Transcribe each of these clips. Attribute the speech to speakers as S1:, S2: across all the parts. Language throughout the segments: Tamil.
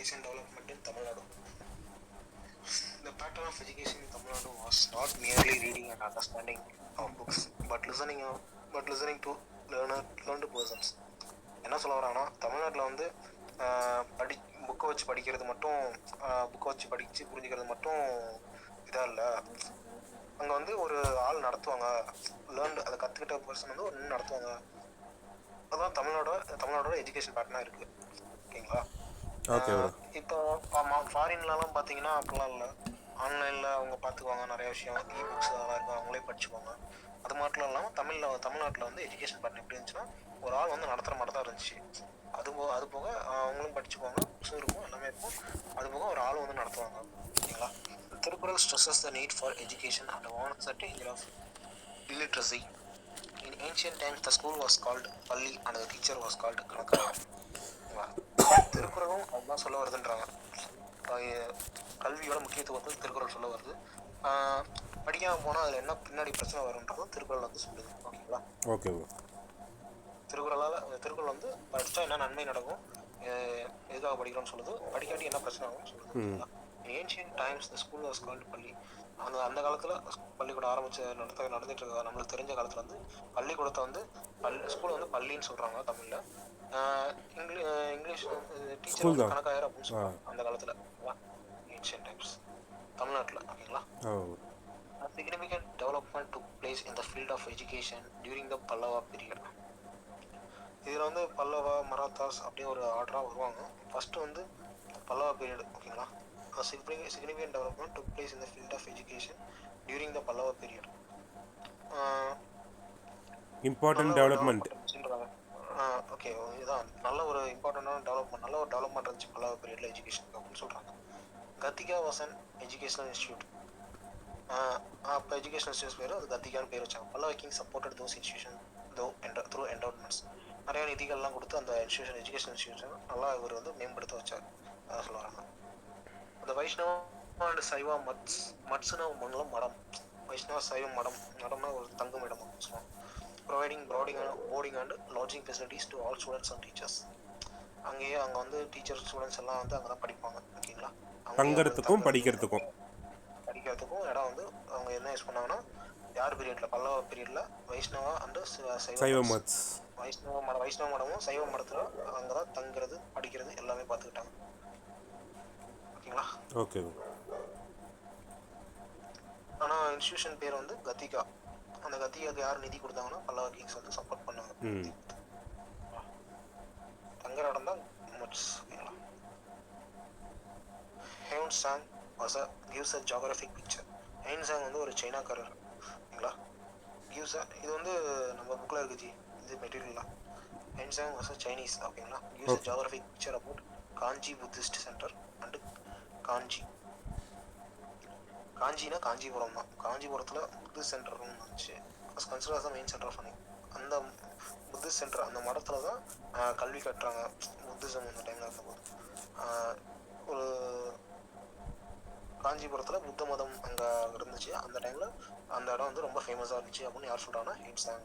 S1: education development in Tamil Nadu. The pattern of education in Tamil Nadu was not merely reading and understanding of books, but listening to learned persons. என்ன சொல்ல வராங்கன்னா, தமிழ்நாட்டில் வந்து படி புக்கை வச்சு படிக்கிறது மட்டும் புக்கை வச்சு படித்து புரிஞ்சுக்கிறது மட்டும் இதாக இல்லை. அங்கே வந்து ஒரு ஆள் நடத்துவாங்க, லேர்ன்டு அதை கற்றுக்கிட்ட பர்சன் வந்து ஒரு நடத்துவாங்க. அதுதான் தமிழ்நாடோட எஜுகேஷன் பேட்டர்னாக இருக்குது. ஓகேங்களா? இப்போ ஃபாரின்லலாம் பார்த்தீங்கன்னா அப்படிலாம் இல்லை. ஆன்லைனில் அவங்க பார்த்துக்குவாங்க, நிறைய விஷயம் இ புக்ஸ் அதெல்லாம் இருக்கும், அவங்களே படிச்சுக்குவாங்க. அது மட்டும் இல்லாமல் தமிழ்நாட்டில் வந்து எஜுகேஷன் பேட்டர்ன் எப்படி இருந்துச்சுன்னா, ஒரு ஆள் வந்து நடத்துகிற மாதிரி தான் இருந்துச்சு. அது போக அவங்களும் படிச்சுக்குவாங்க, புக்ஸும் இருக்கும், எல்லாமே இருக்கும். அது போக ஒரு ஆள் வந்து நடத்துவாங்க. ஓகேங்களா? Thirukkural stresses the need for education and warns the danger of illiteracy. In ancient times, the school was called Palli and the teacher was called Kanakaya. திருக்குறளும் அதுதான் சொல்ல வருதுன்றாங்க. கல்வியோட முக்கியத்துவத்தை திருக்குறள் சொல்ல வருது. படிக்காமல் போனால் அதில் என்ன பின்னாடி பிரச்சனை வரும்ன்றதும் திருக்குறள் வந்து சொல்லுது. ஓகேங்களா?
S2: ஓகே.
S1: திருக்குறள் வந்து படித்தா என்ன நன்மை நடக்கும், எதுக்காக படிக்கிறோம்னு சொல்லுது, படிக்காட்டி என்ன பிரச்சனை ஆகும்னு சொல்லுது. Ancient times the school was called பள்ளி. அந்த காலத்தில் பள்ளிக்கூடம் நடந்துட்டு இருக்க நம்மளுக்கு தெரிஞ்ச காலத்தில் வந்து பள்ளிக்கூடத்தை வந்து ஸ்கூலை வந்து பள்ளின்னு சொல்கிறாங்க தமிழில். இங்கிலீஷ் டீச்சர் வந்து கணக்காயர் அப்படின்னு சொல்லுவாங்க அந்த காலத்தில். ஏன்ஷியன்ட் டைம்ஸ் தமிழ்நாட்டில். ஓகேங்களா? Significant development took place in the field of education during the Pallava period. இதில் வந்து பல்லவா மராத்தாஸ் அப்படின்னு ஒரு ஆர்டராக வருவாங்க. ஃபஸ்ட்டு வந்து பல்லவா பீரியட். ஓகேங்களா? significant development took place in the field of education during the Pallava period.
S2: Important development.
S1: Okay, இதுதான் நல்ல ஒரு இம்பார்ட்டண்டான டெவலப்மெண்ட், நல்ல ஒரு டெவலப்மெண்ட் இருந்துச்சு பல்லவா பீரியடில் எஜுகேஷன் அப்படின்னு சொல்கிறாங்க. Ghatika was an educational institute. அப்போ எஜுகேஷனல் இன்ஸ்டியூட் பேர் அது கத்திகான்னு பேர் வச்சாங்க. Pallava king supported those institution through endowments. நிறைய நிதிகள்லாம் கொடுத்து அந்த எஜுகேஷன் இன்ஸ்டியூஷன் நல்லா இவர் வந்து மேம்படுத்த வச்சார். அதான் சொல்ல வராங்க. இந்த வைஷ்ணவ அண்ட் சைவா மட்ஸ்னா ஒன்றுல மடம். வைஷ்ணவ சைவ மடம்னா ஒரு தங்கும் இடம் அப்படின்னு சொல்லுவாங்க. Providing boarding and lodging facilities to all students and teachers. அங்கே வந்து டீச்சர்ஸ் ஸ்டூடெண்ட்ஸ் எல்லாம் வந்து அங்கே தான் படிப்பாங்க. ஓகேங்களா?
S2: தங்குறதுக்கும் படிக்கிறதுக்கும்
S1: இடம் வந்து அவங்க என்ன யூஸ் பண்ணாங்கன்னா, யார் பீரியடில் பல்லவ பீரியடில் வைஷ்ணவா அண்டு
S2: சைவ மட்ஸ்,
S1: வைஷ்ணவ மடமும் சைவ மடத்தில் அங்கே தான் தங்குறது படிக்கிறது எல்லாமே பார்த்துக்கிட்டாங்க. ஓகேங்களா?
S2: ஓகே.
S1: ஆனால் இன்ஸ்டியூஷன் பேர் வந்து கத்திகா. அந்த கத்திகாவுக்கு யார் நிதி கொடுத்தாங்கன்னா பல்லவ கிங்ஸ் வந்து சப்போர்ட் பண்ணாங்க. தங்குற இடம் தான் மட்ஸ். ஓகேங்களா? Hiuen Tsang gives a geographic picture. Hiuen Tsang வந்து ஒரு சைனாக்காரர். ஓகேங்களா? இது வந்து நம்ம புக்கில் இருக்குது ஜி, இது மெட்டீரியல்லாம். Hiuen Tsang was a Chinese. ஓகேங்களா? gives a geographic picture about Kanchi Buddhist centre and காஞ்சினா காஞ்சிபுரம் தான். காஞ்சிபுரத்தில் புத்திஸ்ட் சென்டர் இருந்துச்சு. Consider as the main centre of அந்த புத்திஸ்ட் சென்டர், அந்த மடத்தில் தான் கல்வி கட்டுறாங்க புத்திசம் அந்த டைமில் இருந்தபோது. ஒரு காஞ்சிபுரத்தில் புத்த மதம் அங்கே இருந்துச்சு அந்த டைமில். அந்த இடம் வந்து ரொம்ப ஃபேமஸாக இருந்துச்சு அப்படின்னு யார் சொல்கிறாங்கன்னா, ஹேன்சாங்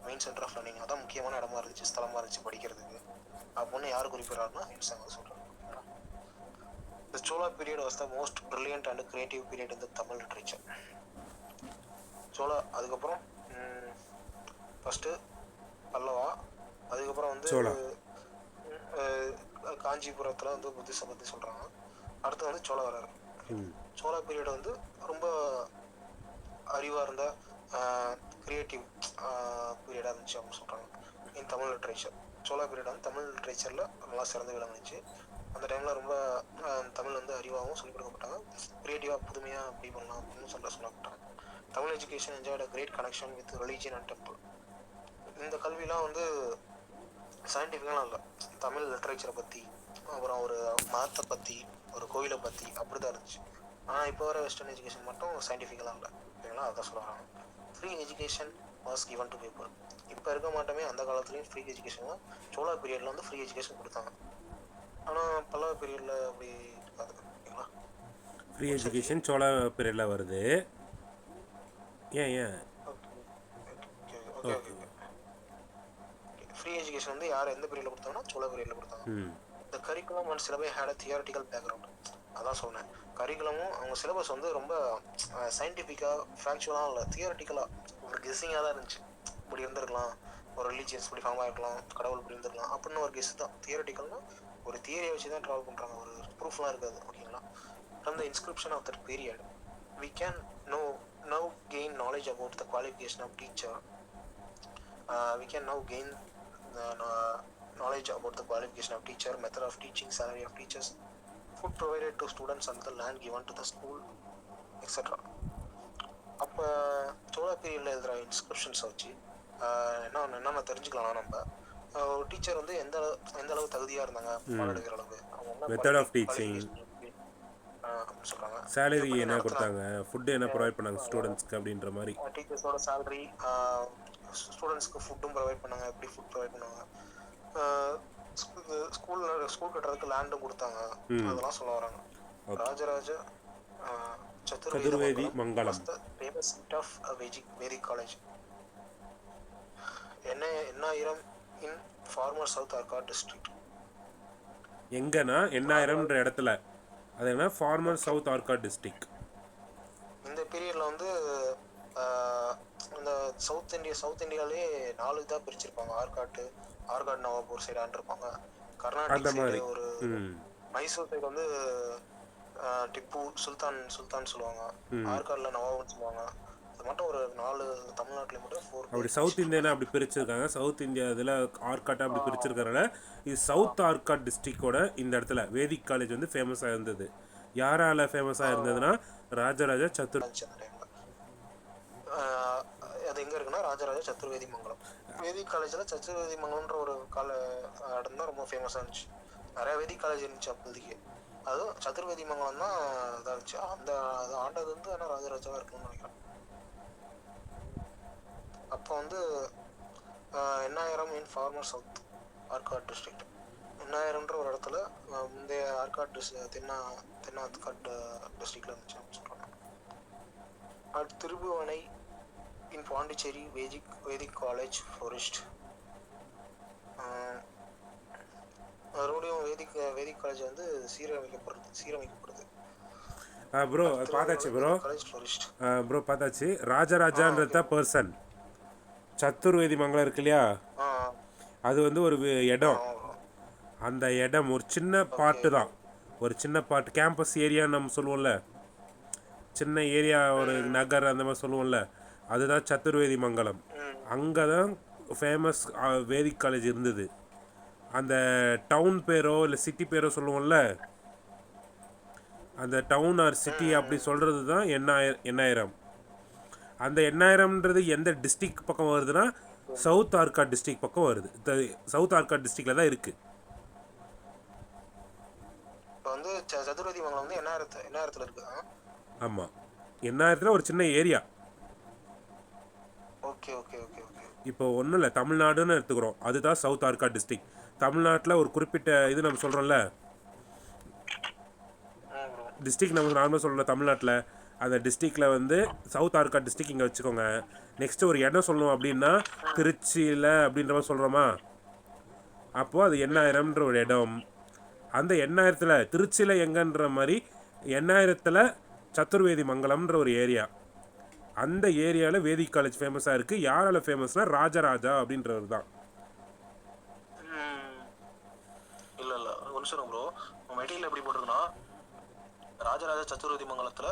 S1: மெயின் சென்டர் ஆஃப் லேர்னிங், அதான் முக்கியமான இடமா இருந்துச்சு, ஸ்தலமாக இருந்துச்சு படிக்கிறதுக்கு அப்படின்னு யார் குறிப்பிட்றாருன்னா ஹேன்சாங் வந்து சொல்கிறாங்க. The Chola period was the most brilliant and creative period in the Tamil literature. Chola, அதுக்கப்புறம் ஃபஸ்ட்டு பல்லவா, அதுக்கப்புறம் வந்து காஞ்சிபுரத்தில் வந்து புத்திசம் பற்றி சொல்கிறாங்க. அடுத்து வந்து சோழா வராரு. சோழா பீரியட் வந்து ரொம்ப அறிவாக இருந்த கிரியேட்டிவ் பீரியடாக இருந்துச்சு அப்படின்னு சொல்கிறாங்க இன் தமிழ் லிட்ரேச்சர். சோழா பீரியட் வந்து தமிழ் லிட்ரேச்சரில் நல்லா சிறந்து விளங்குச்சு. அந்த டைமில் ரொம்ப தமிழ் வந்து அறிவாகவும் சொல்லிக் கொடுக்கப்பட்டாங்க, கிரியேட்டிவாக புதுமையாக அப்படி பண்ணலாம் அப்படின்னு சொல்லப்பட்டாங்க. Tamil education enjoyed a great connection with religion and temple. இந்த கல்விலாம் வந்து சயின்டிஃபிக்கெலாம் இல்லை, தமிழ் லிட்ரேச்சரை பற்றி, அப்புறம் ஒரு மதத்தை பற்றி, ஒரு கோயிலை பற்றி அப்படி தான் இருந்துச்சு. ஆனால் இப்போ வர வெஸ்டர்ன் எஜுகேஷன் மட்டும் சயின்டிஃபிக்கெலாம் இல்லை. ஓகேங்களா? அதான் சொல்கிறாங்க. Free education was given to people. இப்போ இருக்க மாட்டோமே, அந்த காலத்துலேயும் ஃப்ரீ எஜுகேஷன் தான். சோழா பீரியடில் வந்து ஃப்ரீ எஜுகேஷன் கொடுத்தாங்க. ஆனால் பல்லவ பீரியடில் அப்படி இருக்காது. ஓகேங்களா?
S2: ஃப்ரீ எஜுகேஷன் சோழா பீரியடில் வருது. ஏன்
S1: ஃப்ரீ எஜுகேஷன் வந்து யார் எந்த பீரியடில் கொடுத்தாங்கன்னா சோழா பீரியடில் கொடுத்தாங்க. The curriculum and syllabus had a theoretical background. அதான் சொன்னேன், கரிக்குலமும் அவங்க சிலபஸ் வந்து ரொம்ப சயின்டிஃபிக்காக ஃபேக்சுவலாக இல்லை, தியரட்டிக்கலாக ஒரு கெஸ்ஸிங்காக தான் இருந்துச்சு. இப்படி இருந்திருக்கலாம், ஒரு ரிலீஜியன்ஸ் இப்படி ஃபார்ம் ஆகிருக்கலாம், கடவுள் இப்படி இருந்திருக்கலாம் அப்படின்னு ஒரு கெஸ் தான். தியரட்டிக்கல்னா ஒரு தியரியை வச்சு தான் ட்ராவல் பண்ணுறாங்க, ஒரு ப்ரூஃப்லாம் இருக்காது. ஓகேங்களா? From the inscription of that period we can now gain knowledge about the qualification of teacher. We can now gain the knowledge about the qualification of teacher, method of teaching, salary of teachers, food provided to students and the land given to the school, etc. அப்போ சோழா பீரியடில் எழுதுகிற இன்ஸ்கிரிப்ஷன்ஸை வச்சு என்னென்ன தெரிஞ்சுக்கலாம். நம்ம ஒரு டீச்சர் வந்து எந்த அளவு தகுதியாக இருந்தாங்க பாடம் எடுக்கிற அளவு, அவங்க
S2: மெத்தட் ஆஃப் டீச்சிங்,
S1: சொல்கிறாங்க,
S2: சேலரி என்ன கொடுத்தாங்க, ஃபுட்டு என்ன ப்ரொவைட் பண்ணாங்க ஸ்டூடெண்ட்ஸ்க்கு அப்படின்ற மாதிரி.
S1: டீச்சர்ஸோட சேலரி, ஸ்டூடெண்ட்ஸ்க்கு ஃபுட்டும் ப்ரொவைட் பண்ணாங்க, எப்படி ஃபுட் ப்ரொவைட் பண்ணாங்க, ஸ்கூல் கட்டுறதுக்கு லேண்டும் கொடுத்தாங்க, அதெல்லாம் சொல்ல வராங்க. Rajaraja
S2: Chaturvedi Mangalam
S1: famous seat of Vedic college. Ennayiram in former South Arcot district.
S2: எங்கன்னா எண்ணாயிரம்ன்ற இடத்துல, அது என்ன ஃபார்மர் சவுத் ஆர்காட் டிஸ்ட்ரிக்ட்.
S1: இந்த பீரியடில் வந்து இந்த சவுத் இந்தியாவிலே 4 இதாக பிரிச்சிருப்பாங்க. ஆர்காட் நவாபூர் சைடான் இருப்பாங்க, கர்நாடக சைடு ஒரு மைசூர் சைடு வந்து டிப்பு சுல்தான் சொல்லுவாங்க, ஆர்காட்ல நவாப்னு சொல்லுவாங்க. அது மட்டும் ஒரு 4 தமிழ்நாட்டில் மட்டும் 4.
S2: அப்படி சவுத் இந்தியானா அப்படி பிரிச்சிருக்காங்க. சவுத் இந்தியா இதில் ஆர்காட்டை அப்படி பிரிச்சிருக்கிறனால இது சவுத் ஆர்காட் டிஸ்ட்ரிக்டோட இந்த இடத்துல வேதிக் காலேஜ் வந்து ஃபேமஸாக இருந்தது. யாரால ஃபேமஸாக இருந்ததுன்னா ராஜராஜ
S1: அது எங்கே இருக்குன்னா ராஜராஜ சதுர்வேதி மங்கலம். வேதிக் காலேஜில் சதுர்வேதி மங்கலம்ன்ற ஒரு இடம் தான் ரொம்ப ஃபேமஸாக இருந்துச்சு. நிறையா வேதிக் காலேஜ் இருந்துச்சு அப்போதைக்கு. அதுவும் சதுர்வேதி மங்கலம் தான் இதாக இருந்துச்சு. அது ஆண்டது வந்து ஆனால் ராஜராஜாவாக இருக்கணும்னு நினைக்கிறேன். அப்போ வந்து எண்ணாயிரம் in former South Arcot district. எண்ணாயிரம்ன்ற ஒரு இடத்துல முந்தைய ஆர்காட் தென்னார்காட் டிஸ்ட்ரிக்டில் இருந்துச்சு அப்படின்னு சொல்கிறாங்க. திருபுவனை இன் பாண்டிச்சேரி வேதிக் காலேஜ் ஃபாரஸ்ட். மறுபடியும் வேதிக் காலேஜ் வந்து சீரமைக்கப்படுது.
S2: ப்ரோ பார்த்தாச்சு ப்ரோ பார்த்தாச்சு. ராஜராஜான்றது தான் பர்சன். சத்துர்வேதி மங்கலம் இருக்கு இல்லையா, அது வந்து ஒரு இடம். அந்த இடம் ஒரு சின்ன பார்ட்டு தான், ஒரு சின்ன பார்ட். கேம்பஸ் ஏரியான்னு நம்ம சொல்லுவோம்ல, சின்ன ஏரியா, ஒரு நகர் அந்த மாதிரி சொல்லுவோம்ல, அதுதான் சத்துர்வேதி மங்கலம். அங்கே தான் ஃபேமஸ் வேதிக் காலேஜ் இருந்தது. அந்த டவுன் பேரோ இல்லை சிட்டி பேரோ சொல்லுவோம்ல, அந்த டவுன் ஆர் சிட்டி அப்படி சொல்கிறது தான் எண்ணாயிரம். அந்த எண்ணாயிரம்ன்றது எந்த டிஸ்ட்ரிக்ட் பக்கம் வருதுன்னா சவுத் ஆர்காட் டிஸ்ட்ரிக்ட் பக்கம் வருது. சவுத் ஆர்காட் டிஸ்ட்ரிக்டில் தான் இருக்குது.
S1: இப்போ வந்து சதுர்வேதி மங்கலம் வந்து எண்ணாயிரத்தில் இருக்குது.
S2: ஆமாம், எண்ணாயிரத்தில் ஒரு சின்ன area.
S1: Okay okay okay okay.
S2: இப்போ ஒன்றும் இல்லை, தமிழ்நாடுன்னு எடுத்துக்கிறோம், அதுதான் சவுத் ஆர்காட் டிஸ்ட்ரிக்ட். தமிழ்நாட்டில் ஒரு குறிப்பிட்ட இது நம்ம சொல்கிறோம்ல, டிஸ்ட்ரிக்ட் நம்ம நார்மலாக சொல்கிறோம் தமிழ்நாட்டில், அந்த டிஸ்ட்ரிக்டில் வந்து சவுத் ஆர்காட் டிஸ்ட்ரிக்ட் இங்கே வச்சுக்கோங்க. நெக்ஸ்ட்டு ஒரு இடம் சொல்லணும் அப்படின்னா திருச்சியில் அப்படின்ற மாதிரி சொல்கிறோமா, அப்போது அது எண்ணாயிரம்ன்ற ஒரு இடம். அந்த எண்ணாயிரத்தில் திருச்சியில் எங்கன்ற மாதிரி எண்ணாயிரத்தில் சத்துர்வேதி மங்கலம்ன்ற ஒரு ஏரியா. அந்த ஏரியாவில் வேதிக் காலேஜ் ஃபேமஸாக இருக்குது. யாரால் ஃபேமஸ்னால் ராஜராஜா அப்படின்றவர் தான்.
S1: இல்லை ஒன்று சொல்லுங்க ப்ரோ, மெட்டீரியல் எப்படி போட்டிருக்குன்னா ராஜராஜ சத்துர்வேதி மங்கலத்தில்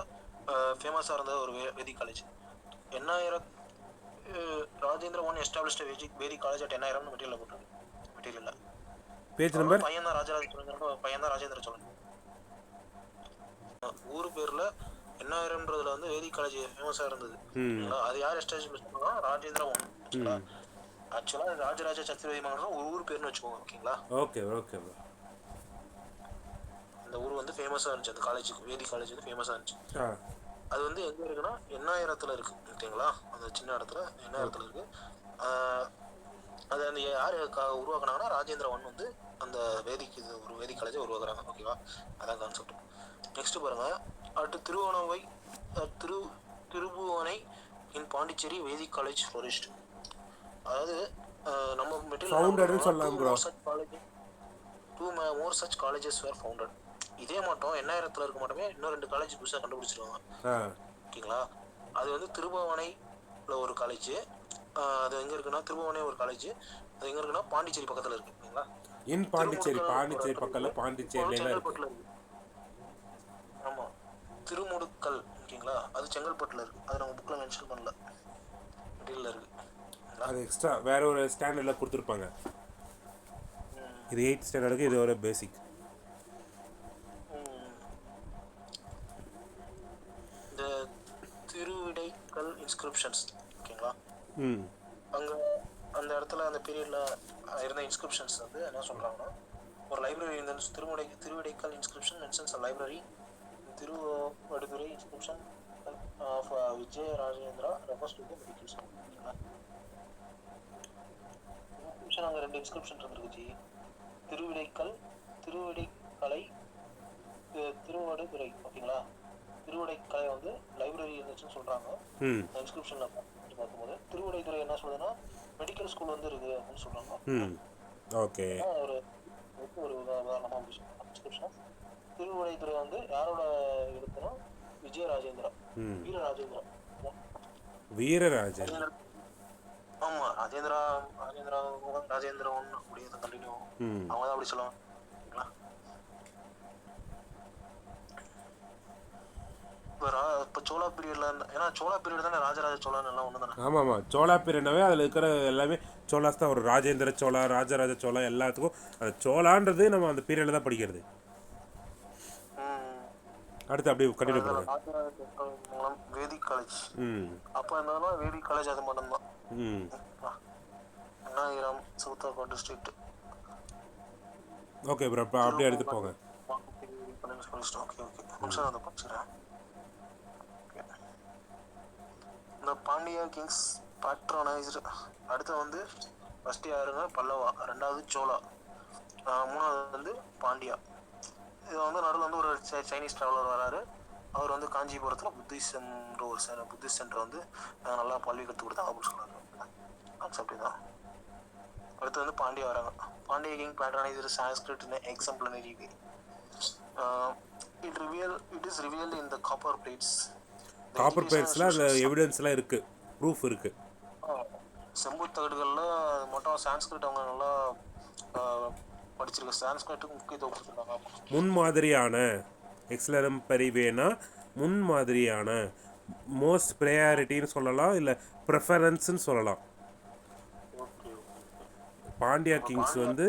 S1: ஃபேமஸாக இருந்த ஒரு Vedic college. Rajendra one established Vedic college at எண்ணாயிரம்னு மெட்டீரியல் போட்டிருக்கு. மெட்டீரியலில்
S2: பேஜ் நம்பர்
S1: பையன் தான் ராஜேந்திர சோழன். ஊர் பேரில் எண்ணாயிரம்ன்றதுல வந்து வேதிக் காலேஜ் ஃபேமஸாக இருந்தது. அது யார் எஸ்டாப்ளிஷ் பண்ணா? ராஜேந்திர ஒன். ஆக்சுவலாக ராஜராஜ சத்துர்வேதி மங்கலம் ஒரு ஊர் பேர்னு வச்சுக்கோங்க. ஓகேங்களா?
S2: Okay okay.
S1: அந்த ஊர் வந்து ஃபேமஸாக இருந்துச்சு, அந்த காலேஜுக்கு வேதிக் காலேஜ் வந்து ஃபேமஸாக இருந்துச்சு. அது வந்து எங்கே இருக்குன்னா எண்ணாயிரத்தில் இருக்குது. ஓகேங்களா? அந்த சின்ன இடத்துல எண்ணாயிரத்தில் இருக்குது. அது அந்த யார் உருவாக்குனாங்கன்னா ராஜேந்திர ஒன் வந்து அந்த ஒரு வேதிக் காலேஜை உருவாக்குறாங்க. ஓகேவா? அதான் கான்செப்ட். நெக்ஸ்ட் பாருங்கள், அடுத்து திருபுவனை இன் பாண்டிச்சேரி வேதிக் காலேஜ் ஃபாரஸ்ட். அதாவது நம்ம மெட்டீரியல்
S2: சொல்லலாம் bro.
S1: 2 more such colleges were founded. இதே மட்டும் எண்ணாயிரத்தில் இருக்க மட்டுமே இன்னும் 2 காலேஜ் புதுசாக கண்டுபிடிச்சிருவாங்க. ஓகேங்களா? அது வந்து திருபுவனையில் ஒரு காலேஜ், அது எங்கே இருக்குன்னா திருபுவனை ஒரு காலேஜ், அது எங்கே இருக்குன்னா பாண்டிச்சேரி பக்கத்தில் இருக்கு. ஓகேங்களா?
S2: இன் பாண்டிச்சேரி, பாண்டிச்சேரி பக்கத்தில் பாண்டிச்சேரியில இருக்கு.
S1: ஆமாம், திருமுடுக்கல். ஓகேங்களா? அது செங்கல்பட்டில் இருக்கு. அது நம்ம புக்கில் மென்ஷன் பண்ணல, மெட்டீரியல் இருக்கு.
S2: அது எக்ஸ்ட்ரா வேற ஒரு ஸ்டாண்டர்டில் கொடுத்துருப்பாங்க. இது 8th ஸ்டாண்டர்டுக்கு இது ஒரு பேசிக்.
S1: இந்த திருவிடைக்கல் இன்ஸ்கிரிப்ஷன்ஸ். ஓகேங்களா? அங்கே அந்த இடத்துல அந்த பீரியடில் இருந்த இன்ஸ்கிரிப்ஷன்ஸ் வந்து என்ன சொல்கிறாங்கன்னா, ஒரு லைப்ரரி இருந்த Thiruvidaikkal inscription mentions a library. Thiruvaduthurai inscription of Vijaya Rajendra refers to the medical school. ஓகேங்களா? இன்ஸ்கிரிப்ஷன் அங்கே 2 இன்ஸ்கிரிப்ஷன் இருந்துருக்குச்சு. திருவிடைக்கலை, திருவடுதுறை. ஓகேங்களா? திருவிடைக்கலை வந்து லைப்ரரி இருந்துச்சுன்னு சொல்கிறாங்க இன்ஸ்கிரிப்ஷனில் பார்க்கும்போது. திருவிடைத்துறை என்ன சொல்லுதுன்னா மெடிக்கல் ஸ்கூல் வந்து இருக்குது அப்படின்னு சொல்கிறாங்க.
S2: ஓகே,
S1: ஒரு உதாரணமாக இன்ஸ்கிரிப்ஷன். திருவிடைத்துறை வந்து யாரோட இருக்குன்னா விஜயராஜேந்திரா, வீரராஜேந்திரா.
S2: வீரராஜேந்திரா.
S1: ஆமாம், ராஜேந்திரா ஒன்று அப்படியே கண்டினியூ அவங்க தான் அப்படி சொல்லுவாங்க. இப்போ சோழா பீரியட்ல, ஏன்னா சோழா பீரியட் தானே ராஜராஜ சோழன் எல்லாம் ஒன்று தானே.
S2: ஆமாம், சோழா பீரியட்னாவே அதில் இருக்கிற எல்லாமே சோழாஸ் தான் வரும். ராஜேந்திர சோழா, ராஜராஜ சோழா, எல்லாத்துக்கும் அந்த சோழான்றது நம்ம அந்த பீரியடில் தான் படிக்கிறது. அடுத்து அப்படியே கண்டினியூ பண்ணுங்க.
S1: வேதிக் காலேஜ். அப்போ என்னன்னா வேதிக் காலேஜ் அது மட்டும்தான். அண்ணாயிரம், சவுத்தாக்கோட் டிஸ்ட்ரிக்ட்.
S2: ஓகே ப்ரோ, இப்போ அப்படியே எடுத்து போங்க.
S1: ஓகே ஓகே, அதை படிச்சுறேன். இந்த பாண்டியா கிங்ஸ் பேட்ரோனைஸ்டு. அடுத்து வந்து ஃபர்ஸ்ட் யாருங்க? பல்லவா. ரெண்டாவது சோழா. மூணாவது வந்து பாண்டியா. இது வந்து நடுவில் வந்து ஒரு சைனீஸ் ட்ராவலர் வராரு. அவர் வந்து காஞ்சிபுரத்தில் புத்திசம்ன்ற ஒரு புத்திஸ்ட் சென்டர் வந்து நல்லா பல்வி கற்றுக் கொடுத்தாங்க அப்படின்னு சொல்கிறாங்க. கான்செப்ட் தான். அடுத்து வந்து பாண்டியா வராங்க. Pandya king patronised Sanskrit in exemplary way. It is revealed in the copper plates.
S2: Copper பிளேட்ஸில் அதில் எவிடன்ஸ்லாம் இருக்குது, ப்ரூஃப் இருக்குது.
S1: செம்பு தகடுகளில் மட்டும் சான்ஸ்கிரிட் அவங்க நல்லா படிச்சிருக்க. சான்ஸ்கிரிட்டுக்கு முக்கியத்துவம் கொடுத்துருக்காங்க.
S2: முன்மாதிரியான எக்ஸலரம் பரிவேனா முன்மாதிரியான மோஸ்ட் ப்ரையாரிட்டின்னு சொல்லலாம், இல்லை ப்ரெஃபரன்ஸ்ன்னு சொல்லலாம். பாண்டியா கிங்ஸ் வந்து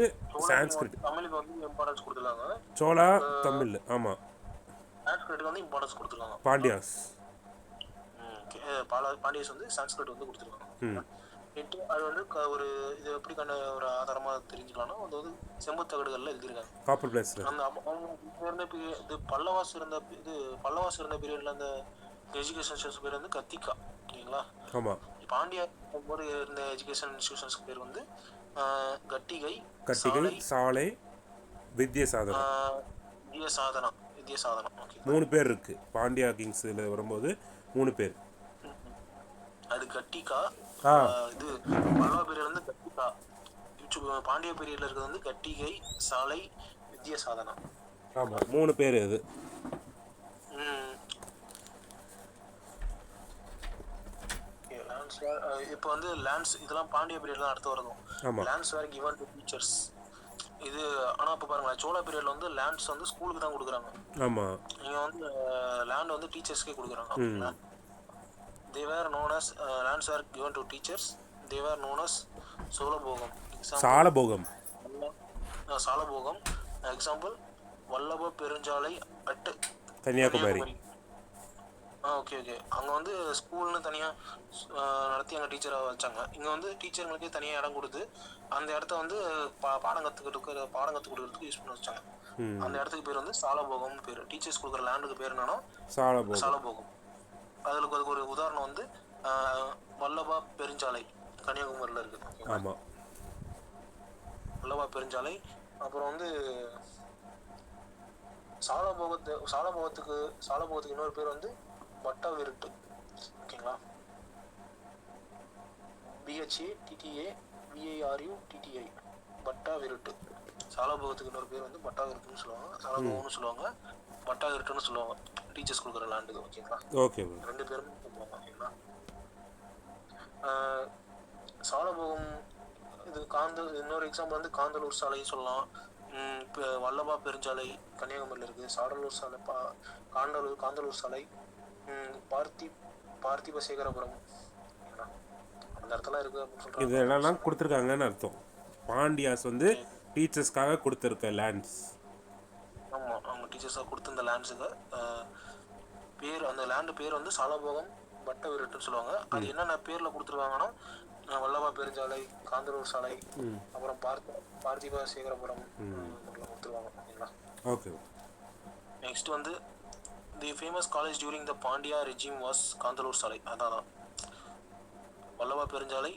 S2: சான்ஸ்கிரிட்,
S1: தமிழுக்கு வந்து இம்பார்ட்டன்ஸ் கொடுத்துருக்காங்க.
S2: சோழா தமிழ். ஆமாம்,
S1: சான்ஸ்கிரிட்டுக்கு வந்து இம்பார்ட்டன்ஸ் கொடுத்துருக்காங்க.
S2: பாண்டியாஸ்
S1: பாண்டியஸ் வந்து சான்ஸ்கிரிட் வந்து கொடுத்துருக்காங்க. அது வந்து ஒரு இது எப்படி ஒரு ஆதாரமாக தெரிஞ்சுக்கலாம்னா அது வந்து செம்புத்தகடுகளில் எழுதியிருக்காங்க.
S2: காப்பர் பிளேட்ஸில்
S1: அந்த இருந்த இது பல்லவாஸ் இருந்த பீரியடில் அந்த எஜுகேஷன் இன்ஸ்டியூஷன் பேர் வந்து கத்திகா. ஓகேங்களா?
S2: ஆமாம்.
S1: பாண்டியா போது இருந்த எஜுகேஷன் இன்ஸ்டியூஷன்ஸ்க்கு பேர் வந்து கட்டிகை,
S2: சாலை, வித்யாசாதனா. மூணு பேர் இருக்கு பாண்டியா கிங்ஸ்ல வரும்போது, 3 பேர்.
S1: அது கட்டிகா. இது பல்லவ பீரியட்ல இருந்து கட்டிகா. பாண்டிய பீரியட்ல இருக்கிறது வந்து கட்டிகை, சாலை, வித்யாசாதனா.
S2: ஆமா, 3 பேர் இது.
S1: இப்போ வந்து லேண்ட்ஸ் இதெல்லாம் பாண்டிய பீரியட்ல அடுத்து வரதும். Lands were given to teachers. இது ஆனால் இப்போ பாருங்களேன், சோழா பீரியட்ல வந்து லேண்ட்ஸ் வந்து ஸ்கூலுக்கு தான் கொடுக்குறாங்க.
S2: ஆமாம்,
S1: நீங்கள் வந்து லேண்ட் வந்து டீச்சர்ஸ்க்கே கொடுக்குறாங்க. they were known as lands were given to teachers. They were known as Cholabhogam. Salabhogam. Example Vallabha Perunjalai at
S2: Kanniyakumari.
S1: Okay okay. அங்கே வந்து ஸ்கூல்னு தனியாக நடத்தி அங்கே டீச்சராக வச்சாங்க. இங்கே வந்து டீச்சருங்களுக்கே தனியாக இடம் கொடுத்து அந்த இடத்த வந்து பாடம் கற்றுக் கொடுக்கறதுக்கு யூஸ் பண்ணி வச்சாங்க. அந்த இடத்துக்கு பேர் வந்து சாலபோகம்னு பேர். டீச்சர்ஸ் கொடுக்குற லேண்டுக்கு பேர் என்னன்னா சாலபோகம். அதுக்கு ஒரு உதாரணம் வந்து வல்லபா பெருஞ்சாலை கன்னியாகுமரியில் இருக்குது.
S2: ஆமாம்,
S1: வல்லபா பெருஞ்சாலை. அப்புறம் வந்து சாலபோகத்துக்கு இன்னொரு பேர் வந்து வட்டா விருட்டு. ஓகேங்களா? BHATTA VARUTTI வட்டா விருட்டு. சாலபோகத்துக்கு இன்னொரு பேர் வந்து பட்டாவிருட்டுன்னு சொல்லுவாங்க, சாலபோகம்னு சொல்லுவாங்க, பட்டாவிருட்டுன்னு சொல்லுவாங்க. டீச்சர்ஸ் கொடுக்குற லேண்டுக்கு. ஓகேங்களா?
S2: Okay bro.
S1: 2 பேருமே சொல்லுவாங்க. ஓகேங்களா? சாலபோகம் இது இன்னொரு எக்ஸாம்பிள் வந்து காந்தலூர் சாலைன்னு சொல்லலாம். இப்போ வல்லபா பெருஞ்சாலை கன்னியாகுமரியில் இருக்குது. சாடலூர் சாலை, காந்தலூர் சாலை, பார்த்திபசேகரபுரம், அந்த இடத்துல இருக்குது அப்படின்னு சொல்கிறாங்க.
S2: இது என்னெல்லாம் கொடுத்துருக்காங்கன்னு அர்த்தம். பாண்டியாஸ் வந்து டீச்சர்ஸ்க்காக கொடுத்துருக்க லேண்ட்ஸ்.
S1: ஆமாம், அவங்க டீச்சர்ஸாக கொடுத்த இந்த லேண்ட்ஸுக்கு பேர், அந்த லேண்டு பேர் வந்து சாலபோகம் பட்டவிருட்டுன்னு சொல்லுவாங்க. அது என்னென்ன பேரில் கொடுத்துருக்காங்கன்னா வல்லபா பெருஞ்சாலை, காந்தலூர் சாலை, அப்புறம் பார்த்திபசேகரபுரம் கொடுத்துருவாங்க. ஓகேங்களா?
S2: ஓகே.
S1: நெக்ஸ்ட் வந்து the famous college during the Pandya regime was Kanthalur Salai. அதான் வல்லபா பெருஞ்சாலை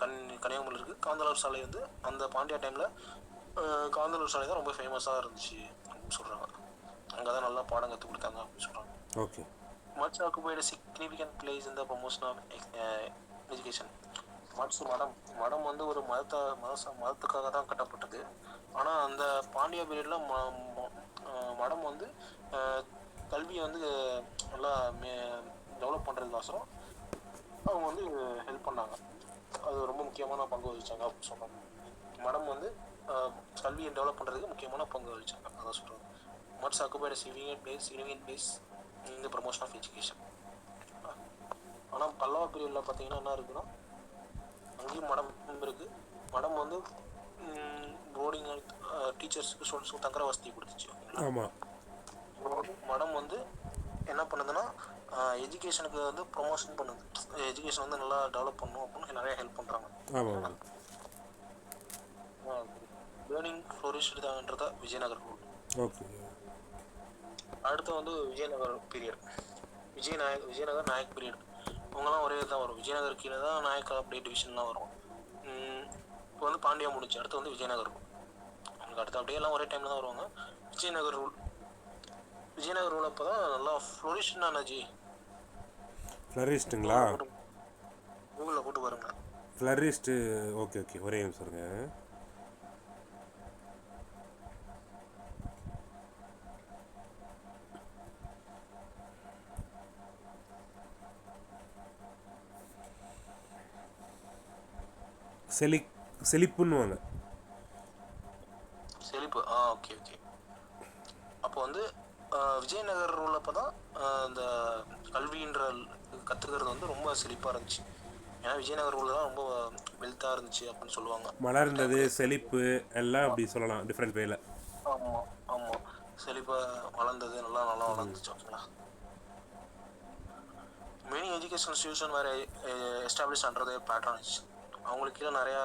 S1: கன்னியாகுமரியில் இருக்குது. காந்தலூர் சாலை வந்து அந்த பாண்டியா டைமில் காந்தலூர் சாலை தான் ரொம்ப ஃபேமஸாக இருந்துச்சு அப்படின்னு சொல்கிறாங்க. அங்கே தான் நல்லா பாடம் கற்றுக் கொடுத்தாங்க அப்படின்னு சொல்கிறாங்க.
S2: Okay.
S1: Mutts occupied significant place in the promotion of education. மடம் வந்து ஒரு மதத்துக்காக தான் கட்டப்பட்டது. ஆனால் அந்த பாண்டியா பீரியடில் மடம் வந்து கல்வியை வந்து நல்லா டெவலப் பண்ணுறதுக்கோசரம் அவங்க வந்து ஹெல்ப் பண்ணாங்க. அது ரொம்ப முக்கியமான பங்கு வகிச்சாங்க அப்படின்னு சொல்கிறாங்க. மடம் வந்து கல்வியை டெவலப் பண்ணுறதுக்கு முக்கியமான பங்கு வகிச்சாங்க, அதான் சொல்கிறாங்க. Mutts occupied significant place in the promotion of education. ஆனால் பல்லவ பீரியடில் பார்த்தீங்கன்னா என்ன இருக்குன்னா அங்கேயும் மடம் இருக்குது. மடம் வந்து போர்டிங் டீச்சர்ஸுக்கு ஸ்டூடெண்ட்ஸுக்கு தங்குற வசதி கொடுத்துச்சு.
S2: ஆமாம்.
S1: மடம் வந்து என்ன பண்ணுதுன்னா எஜுகேஷனுக்கு வந்து ப்ரொமோஷன் பண்ணுது. எஜுகேஷன் வந்து நல்லா டெவலப் பண்ணணும் அப்படின்னு நிறைய ஹெல்ப் பண்ணுறாங்க.
S2: ஆமாம்.
S1: பேர்னிங் ஃப்ளோரிஷ்ன்றத விஜயநகர் ரூல்.
S2: ஓகே.
S1: அடுத்து வந்து விஜயநகர் பீரியட், விஜயநகர் நாயக் பீரியட். இவங்கெல்லாம் ஒரே தான் வரும். விஜயநகர் கீழே தான் நாயக்கா அப்படியே டிவிஷன்லாம் வரும். இப்போ வந்து பாண்டியா முடிச்சு அடுத்து வந்து விஜயநகர் ரூல். அவங்களுக்கு அடுத்து அப்படியே எல்லாம் ஒரே டைமில் தான் வருவாங்க. விஜயநகர் ரூல் அப்போ தான் நல்லா ஃப்ளோரிஷ்னா அண்ணாஜி.
S2: ஃப்ளரிஸ்ட்டுங்களா?
S1: கூகுளில் போட்டு பாருங்க.
S2: ஃப்ளரிஸ்ட்டு. ஓகே ஓகே, ஒரே நிமிஷம் சொல்லுங்க. செழிப்புன்னுவாங்க.
S1: செழிப்பு. Okay okay. அப்போ வந்து விஜயநகர் ரூல் அப்போ தான் இந்த கல்வின்ற கற்றுக்கிறது வந்து ரொம்ப செழிப்பாக இருந்துச்சு. ஏன்னா விஜயநகர் ரூல் தான் ரொம்ப வெல்த்தாக இருந்துச்சு அப்படின்னு சொல்லுவாங்க.
S2: மலர்ந்தது, செழிப்பு எல்லாம் அப்படி சொல்லலாம் டிஃப்ரெண்ட் வேல.
S1: ஆமாம் ஆமாம், செழிப்பாக வளர்ந்தது, நல்லா வளர்ந்துச்சு. ஓகேங்களா? மெனி எஜுகேஷன் இன்ஸ்டியூஷன் வேறு எஸ்டாப்ளிஷ் பண்ணுறது பேட்ரனேஜ். அவங்களுக்கு கீழே நிறையா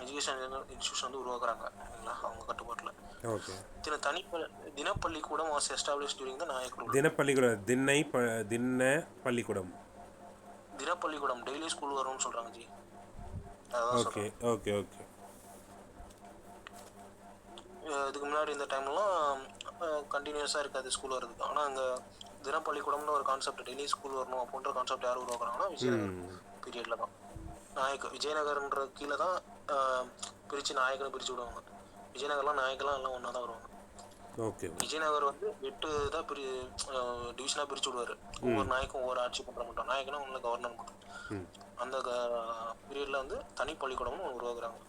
S1: எஜுகேஷன் இன்ஸ்டியூஷன் வந்து உருவாக்குறாங்க. ஓகேங்களா? அவங்க கட்டுப்பாட்டில்.
S2: Okay.
S1: Thinappallikoodam was establish during the Nayak rule. Thinappallikoodam daily school வரும்னு சொல்கிறாங்க ஜி.
S2: Okay okay okay.
S1: இதுக்கு முன்னாடி இந்த டைம்லாம் கண்டினியூஸாக இருக்காது ஸ்கூல் வருதுக்கு. ஆனால் அங்கே தினப்பள்ளிக்கூடம்னு ஒரு கான்செப்ட், டெய்லி ஸ்கூல் வரணும் அப்படின்ற கான்செப்ட் யார் உருவாக்குறாங்கன்னா விஜயநகர் பீரியடில் தான். விஜயநகர்ன்ற கீழே தான் நாயக்கனை பிரித்து விடுவாங்க. விஜயநகர்லாம் நாயக்கெல்லாம் எல்லாம் ஒன்றா தான் வருவாங்க.
S2: ஓகே.
S1: விஜயநகர் வந்து 8 தான் டிவிஷனாக பிரித்து விடுவார். ஒவ்வொரு நாயக்கும் ஒவ்வொரு ஆட்சி பண்ணுற மட்டும். நாயக்கனா ஒன்று கவர்னர் மட்டும். அந்த பீரியடில் வந்து தனி பள்ளிக்கூடம்னு ஒன்று உருவாக்குறாங்க.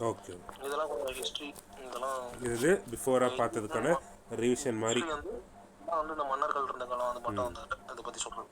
S2: ஓகே.
S1: இதெல்லாம் கொஞ்சம் ஹிஸ்ட்ரி, இதெல்லாம்
S2: இது பிஃபோராக பார்த்ததுக்கான ரிவிஷன் மாதிரி
S1: வந்து இந்த மன்னர்கள் இருந்த காலம் அது மட்டும் வந்து அதை பற்றி சொல்கிறது.